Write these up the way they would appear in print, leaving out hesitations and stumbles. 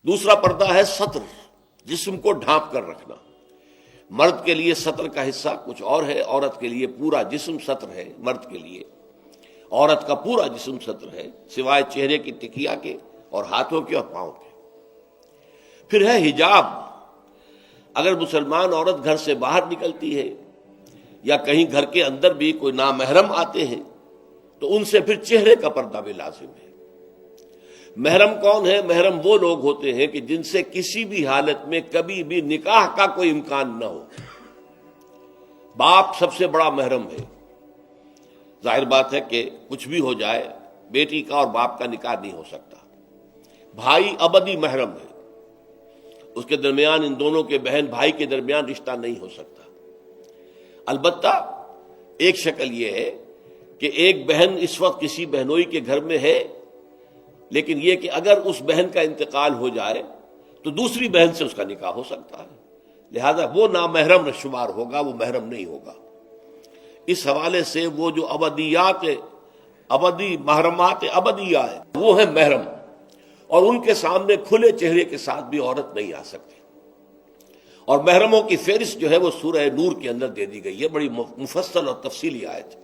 دوسرا پردہ ہے سطر، جسم کو ڈھانپ کر رکھنا۔ مرد کے لیے سطر کا حصہ کچھ اور ہے، عورت کے لیے پورا جسم سطر ہے۔ مرد کے لیے عورت کا پورا جسم سطر ہے، سوائے چہرے کی ٹکیا کے اور ہاتھوں کے اور پاؤں کے۔ پھر ہے حجاب۔ اگر مسلمان عورت گھر سے باہر نکلتی ہے یا کہیں گھر کے اندر بھی کوئی نامحرم آتے ہیں تو ان سے پھر چہرے کا پردہ بھی لازم ہے۔ محرم کون ہے؟ محرم وہ لوگ ہوتے ہیں کہ جن سے کسی بھی حالت میں کبھی بھی نکاح کا کوئی امکان نہ ہو۔ باپ سب سے بڑا محرم ہے۔ ظاہر بات ہے کہ کچھ بھی ہو جائے بیٹی کا اور باپ کا نکاح نہیں ہو سکتا۔ بھائی ابدی محرم ہے، اس کے درمیان ان دونوں کے بہن بھائی کے درمیان رشتہ نہیں ہو سکتا۔ البتہ ایک شکل یہ ہے کہ ایک بہن اس وقت کسی بہنوئی کے گھر میں ہے، لیکن یہ کہ اگر اس بہن کا انتقال ہو جائے تو دوسری بہن سے اس کا نکاح ہو سکتا ہے، لہذا وہ نامحرم شمار ہوگا، وہ محرم نہیں ہوگا۔ اس حوالے سے وہ جو ابدی محرمات ابدیہ ہے وہ ہے محرم، اور ان کے سامنے کھلے چہرے کے ساتھ بھی عورت نہیں آ سکتی۔ اور محرموں کی فہرست جو ہے وہ سورہ نور کے اندر دے دی گئی ہے، بڑی مفصل اور تفصیلی آیت۔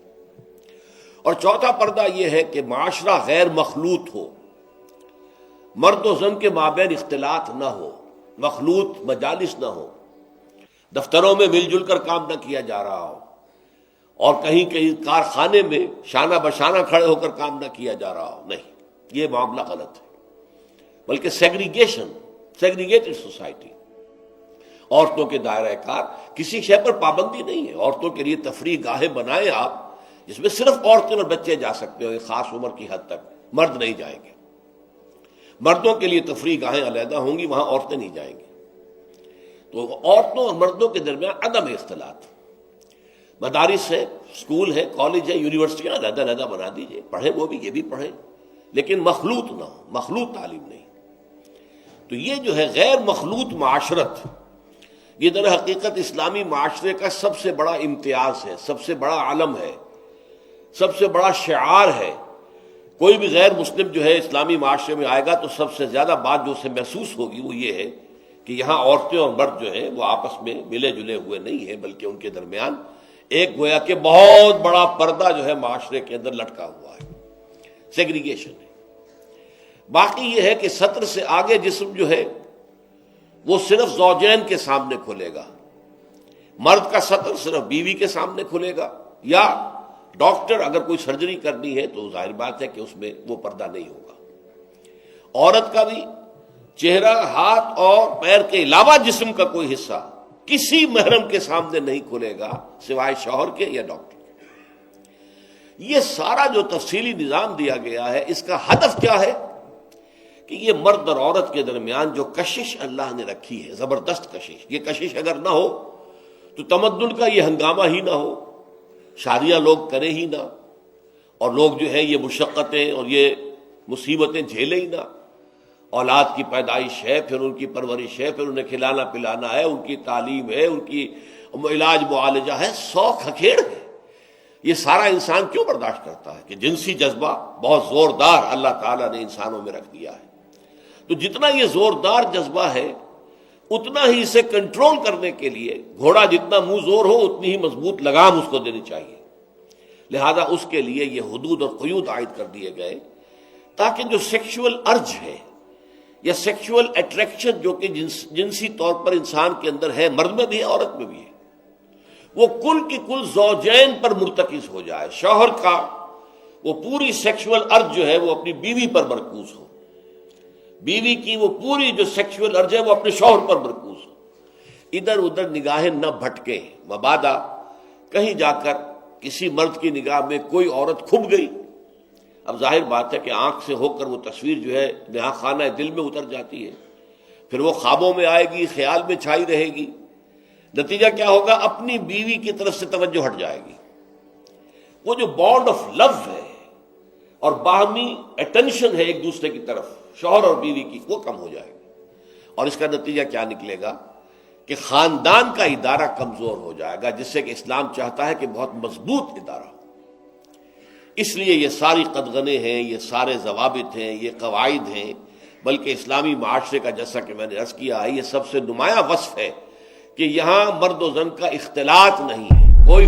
اور چوتھا پردہ یہ ہے کہ معاشرہ غیر مخلوط ہو، مرد و زن کے مابین اختلاط نہ ہو، مخلوط مجالس نہ ہو، دفتروں میں مل جل کر کام نہ کیا جا رہا ہو، اور کہیں کہیں کارخانے میں شانہ بشانہ کھڑے ہو کر کام نہ کیا جا رہا ہو۔ نہیں، یہ معاملہ غلط ہے، بلکہ سیگریگیٹڈ سوسائٹی۔ عورتوں کے دائرہ کار کسی شے پر پابندی نہیں ہے۔ عورتوں کے لیے تفریح گاہیں بنائیں آپ جس میں صرف عورتیں اور بچے جا سکتے ہو ایک خاص عمر کی حد تک، مرد نہیں جائیں گے۔ مردوں کے لیے تفریح گاہیں علیحدہ ہوں گی، وہاں عورتیں نہیں جائیں گی۔ تو عورتوں اور مردوں کے درمیان عدم اختلاط۔ مدارس ہے، اسکول ہے، کالج ہے، یونیورسٹیاں علیحدہ علیحدہ بنا دیجیے، پڑھیں وہ بھی، یہ بھی پڑھیں، لیکن مخلوط نہ ہو، مخلوط تعلیم نہیں۔ تو یہ جو ہے غیر مخلوط معاشرت، یہ در حقیقت اسلامی معاشرے کا سب سے بڑا امتیاز ہے، سب سے بڑا علم ہے، سب سے بڑا شعار ہے۔ کوئی بھی غیر مسلم جو ہے اسلامی معاشرے میں آئے گا تو سب سے زیادہ بات جو اسے محسوس ہوگی وہ یہ ہے کہ یہاں عورتیں اور مرد جو ہیں وہ آپس میں ملے جلے ہوئے نہیں ہیں، بلکہ ان کے درمیان ایک گویا کہ بہت بڑا پردہ جو ہے معاشرے کے اندر لٹکا ہوا ہے، سیگریگیشن ہے۔ باقی یہ ہے کہ سطر سے آگے جسم جو ہے وہ صرف زوجین کے سامنے کھلے گا۔ مرد کا سطر صرف بیوی کے سامنے کھلے گا، یا ڈاکٹر اگر کوئی سرجری کرنی ہے تو ظاہر بات ہے کہ اس میں وہ پردہ نہیں ہوگا۔ عورت کا بھی چہرہ، ہاتھ اور پیر کے علاوہ جسم کا کوئی حصہ کسی محرم کے سامنے نہیں کھلے گا سوائے شوہر کے یا ڈاکٹر کے۔ یہ سارا جو تفصیلی نظام دیا گیا ہے، اس کا ہدف کیا ہے کہ یہ مرد اور عورت کے درمیان جو کشش اللہ نے رکھی ہے، زبردست کشش، یہ کشش اگر نہ ہو تو تمدن کا یہ ہنگامہ ہی نہ ہو، شادیاں لوگ کریں ہی نہ، اور لوگ جو ہے یہ مشقتیں اور یہ مصیبتیں جھیلیں ہی نہ۔ اولاد کی پیدائش ہے، پھر ان کی پرورش ہے، پھر انہیں کھلانا پلانا ہے، ان کی تعلیم ہے، ان کی علاج معالجہ ہے، 100 کھکھیڑ ہے۔ یہ سارا انسان کیوں برداشت کرتا ہے کہ جنسی جذبہ بہت زوردار اللہ تعالیٰ نے انسانوں میں رکھ دیا ہے۔ تو جتنا یہ زوردار جذبہ ہے اتنا ہی اسے کنٹرول کرنے کے لیے گھوڑا جتنا منہ زور ہو اتنی ہی مضبوط لگام اس کو دینی چاہیے۔ لہذا اس کے لیے یہ حدود اور قیود عائد کر دیے گئے تاکہ جو سیکشول ارج ہے یا سیکشول اٹریکشن جو کہ جنسی طور پر انسان کے اندر ہے، مرد میں بھی ہے عورت میں بھی ہے، وہ کل کی کل زوجین پر مرتکز ہو جائے۔ شوہر کا وہ پوری سیکشول ارج جو ہے وہ اپنی بیوی پر مرکوز ہو، بیوی کی وہ پوری جو سیکشول ارج ہے وہ اپنے شوہر پر مرکوز ہو، ادھر ادھر نگاہیں نہ بھٹکیں۔ مبادا کہیں جا کر کسی مرد کی نگاہ میں کوئی عورت کھب گئی، اب ظاہر بات ہے کہ آنکھ سے ہو کر وہ تصویر جو ہے نہا خانہ دل میں اتر جاتی ہے، پھر وہ خوابوں میں آئے گی، خیال میں چھائی رہے گی، نتیجہ کیا ہوگا؟ اپنی بیوی کی طرف سے توجہ ہٹ جائے گی۔ وہ جو بانڈ آف لو ہے اور باہمی اٹینشن ہے ایک دوسرے کی طرف شوہر اور بیوی کی، وہ کم ہو جائے گی، اور اس کا نتیجہ کیا نکلے گا کہ خاندان کا ادارہ کمزور ہو جائے گا، جس سے کہ اسلام چاہتا ہے کہ بہت مضبوط ادارہ ہو۔ اس لیے یہ ساری قدغنیں ہیں، یہ سارے ضوابط ہیں، یہ قواعد ہیں، بلکہ اسلامی معاشرے کا جیسا کہ میں نے عرض کیا ہے یہ سب سے نمایاں وصف ہے کہ یہاں مرد و زن کا اختلاط نہیں ہے، کوئی